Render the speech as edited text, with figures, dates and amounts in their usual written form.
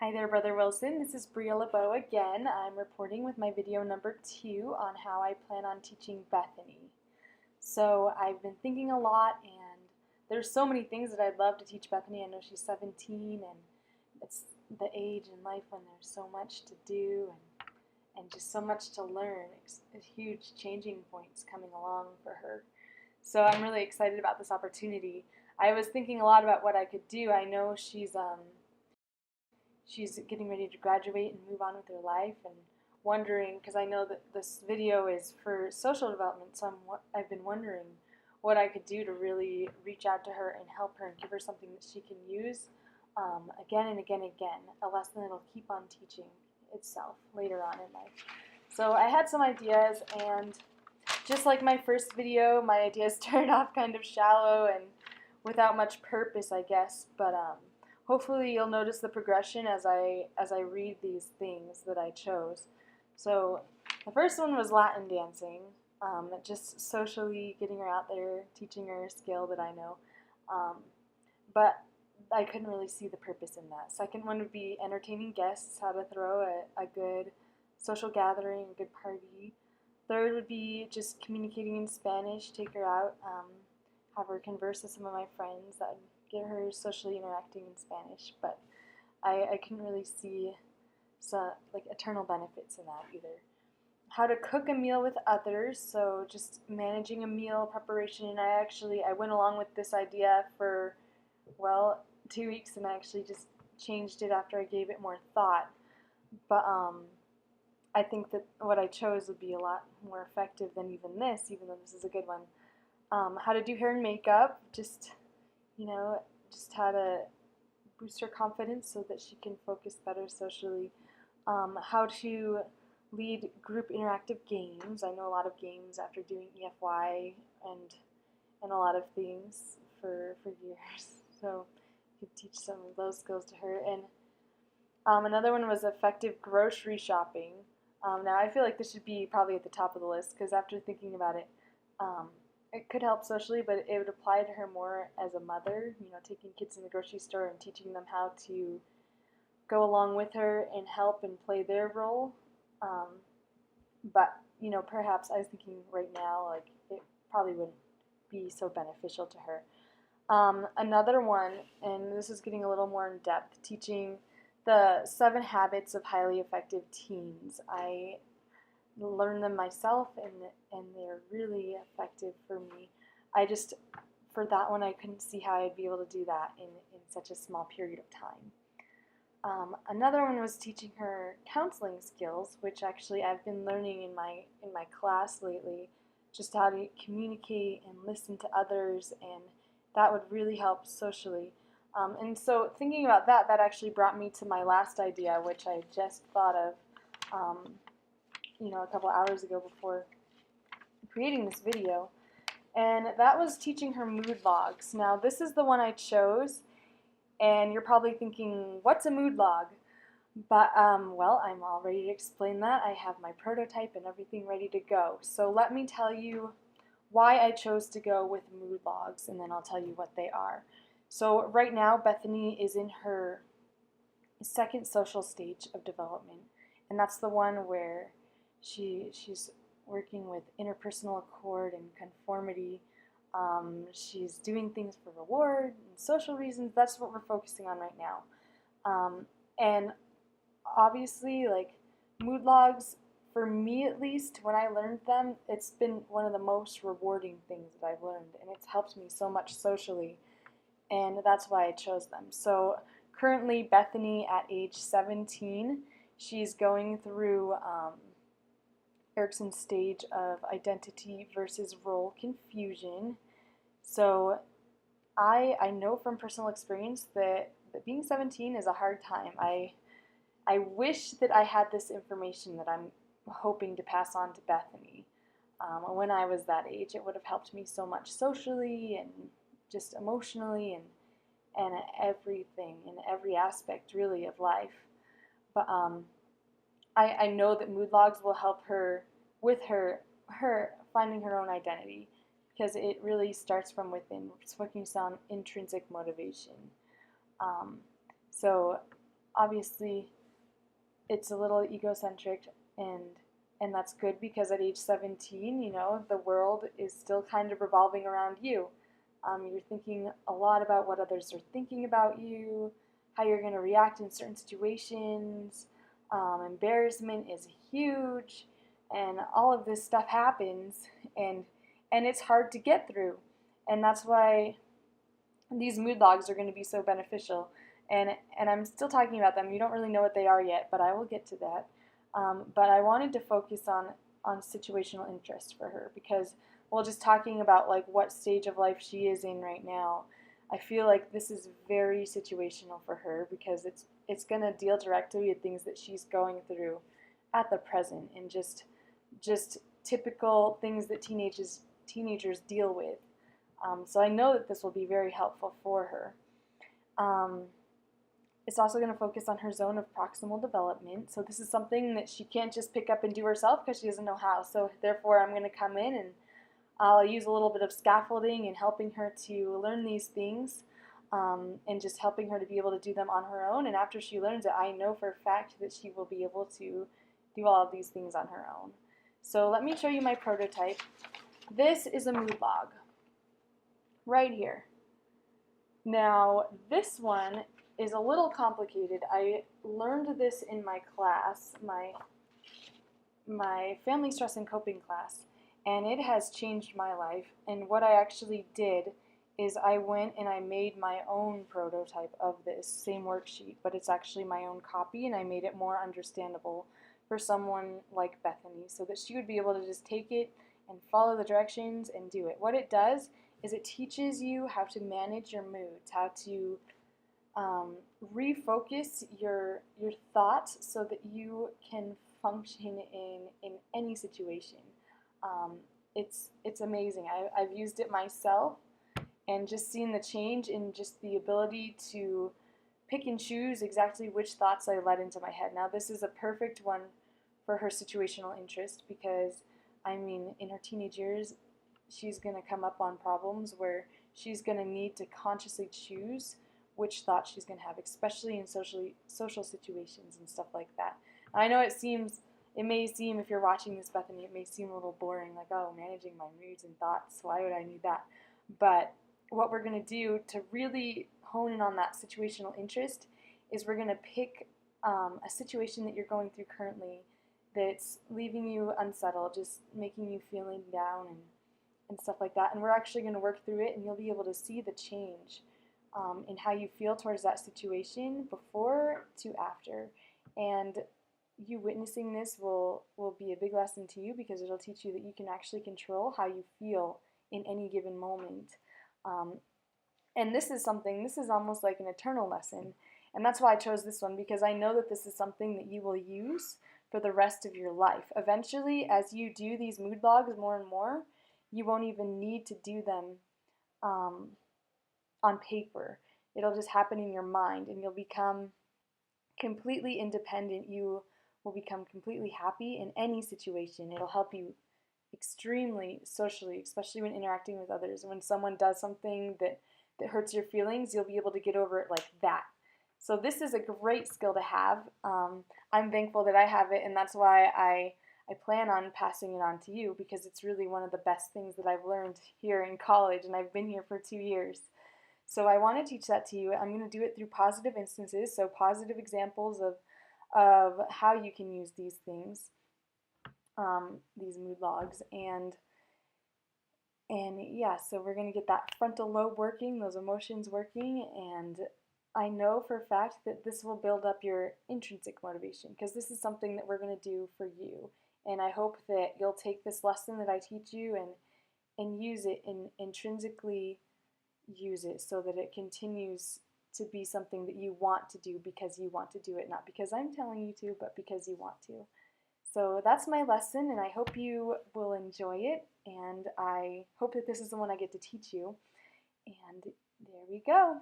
Hi there, Brother Wilson. This is Bria LeBeau again. I'm reporting with my video number 2 on how I plan on teaching Bethany. So I've been thinking a lot, and there's so many things that I'd love to teach Bethany. I know she's 17, and it's the age in life when there's so much to do and just so much to learn. It's huge changing points coming along for her. So I'm really excited about this opportunity. I was thinking a lot about what I could do. I know she's getting ready to graduate and move on with her life, and wondering, because I know that this video is for social development, so I've been wondering what I could do to really reach out to her and help her and give her something that she can use again and again and again, a lesson that'll keep on teaching itself later on in life. So I had some ideas, and just like my first video, my ideas started off kind of shallow and without much purpose, I guess, but hopefully you'll notice the progression as I read these things that I chose. So the first one was Latin dancing, just socially getting her out there, teaching her a skill that I know. But I couldn't really see the purpose in that. Second one would be entertaining guests, how to throw a good social gathering, a good party. Third would be just communicating in Spanish, take her out, have her converse with some of my friends. That would get her socially interacting in Spanish, but I couldn't really see like eternal benefits in that either. How to cook a meal with others, so just managing a meal preparation, and I went along with this idea for, well, 2 weeks, and I actually just changed it after I gave it more thought. But I think that what I chose would be a lot more effective than even though this is a good one. How to do hair and makeup, just how to boost her confidence so that she can focus better socially. How to lead group interactive games. I know a lot of games after doing EFY and a lot of things for years. So you could teach some of those skills to her. And another one was effective grocery shopping. Now I feel like this should be probably at the top of the list, because after thinking about it, it could help socially, but it would apply to her more as a mother, taking kids in the grocery store and teaching them how to go along with her and help and play their role. But, perhaps I was thinking right now, like, it probably wouldn't be so beneficial to her. Another one, and this is getting a little more in depth, teaching the 7 habits of highly effective teens. I learned them myself, and they're really effective for me. For that one, I couldn't see how I'd be able to do that in such a small period of time. Another one was teaching her counseling skills, which actually I've been learning in my class lately, just how to communicate and listen to others, and that would really help socially. And so thinking about that actually brought me to my last idea, which I just thought of a couple hours ago before creating this video, and that was teaching her mood logs. Now this is the one I chose, and you're probably thinking, what's a mood log? But well, I'm all ready to explain that. I have my prototype and everything ready to go. So let me tell you why I chose to go with mood logs, and then I'll tell you what they are. So right now Bethany is in her second social stage of development, and that's the one where she's working with interpersonal accord and conformity. She's doing things for reward and social reasons. That's what we're focusing on right now. And obviously, like, mood logs, for me at least, when I learned them, it's been one of the most rewarding things that I've learned, and it's helped me so much socially, and that's why I chose them. So currently, Bethany, at age 17, she's going through Erickson's stage of identity versus role confusion. So I know from personal experience that being 17 is a hard time. I wish that I had this information that I'm hoping to pass on to Bethany. When I was that age, it would have helped me so much socially and just emotionally and everything, in every aspect really of life. But I know that mood logs will help her with her finding her own identity, because it really starts from within. It's focusing on intrinsic motivation. So obviously it's a little egocentric, and that's good because at age 17, the world is still kind of revolving around you. You're thinking a lot about what others are thinking about you, how you're going to react in certain situations. Embarrassment is huge, and all of this stuff happens, and it's hard to get through. And that's why these mood logs are going to be so beneficial. And I'm still talking about them. You don't really know what they are yet, but I will get to that. But I wanted to focus on situational interest for her because, well, just talking about like what stage of life she is in right now, I feel like this is very situational for her because it's going to deal directly with things that she's going through at the present, and just typical things that teenagers deal with. So I know that this will be very helpful for her. It's also going to focus on her zone of proximal development. So this is something that she can't just pick up and do herself because she doesn't know how. So therefore I'm going to come in and I'll use a little bit of scaffolding and helping her to learn these things, and just helping her to be able to do them on her own. And after she learns it, I know for a fact that she will be able to do all of these things on her own. So let me show you my prototype. This is a mood log right here. Now this one is a little complicated. I learned this in my class, my family stress and coping class, and it has changed my life. And what I actually did is I went and I made my own prototype of this same worksheet, but it's actually my own copy, and I made it more understandable for someone like Bethany so that she would be able to just take it and follow the directions and do it. What it does is it teaches you how to manage your moods, how to refocus your thoughts so that you can function in any situation. It's amazing. I've used it myself and just seen the change in just the ability to pick and choose exactly which thoughts I let into my head. Now this is a perfect one for her situational interest because, I mean, in her teenage years, she's going to come up on problems where she's going to need to consciously choose which thoughts she's going to have, especially in social situations and stuff like that. I know it may seem, if you're watching this, Bethany, it may seem a little boring, like, oh, managing my moods and thoughts, why would I need that? But what we're going to do to really hone in on that situational interest is we're going to pick a situation that you're going through currently that's leaving you unsettled, just making you feeling down and stuff like that. And we're actually going to work through it, and you'll be able to see the change in how you feel towards that situation before to after. And you witnessing this will be a big lesson to you because it'll teach you that you can actually control how you feel in any given moment. And this is almost like an eternal lesson. And that's why I chose this one, because I know that this is something that you will use for the rest of your life. Eventually, as you do these mood logs more and more, you won't even need to do them on paper. It'll just happen in your mind, and you'll become completely independent. You will become completely happy in any situation. It'll help you extremely socially, especially when interacting with others. When someone does something that hurts your feelings, you'll be able to get over it like that. So this is a great skill to have. I'm thankful that I have it, and that's why I plan on passing it on to you, because it's really one of the best things that I've learned here in college, and I've been here for 2 years. So I want to teach that to you. I'm going to do it through positive instances, so positive examples of how you can use these things, these mood logs, and yeah, so we're going to get that frontal lobe working, those emotions working, and I know for a fact that this will build up your intrinsic motivation, because this is something that we're going to do for you. And I hope that you'll take this lesson that I teach you and use it, and intrinsically use it so that it continues to be something that you want to do because you want to do it, not because I'm telling you to, but because you want to. So that's my lesson, and I hope you will enjoy it, and I hope that this is the one I get to teach you. And there we go.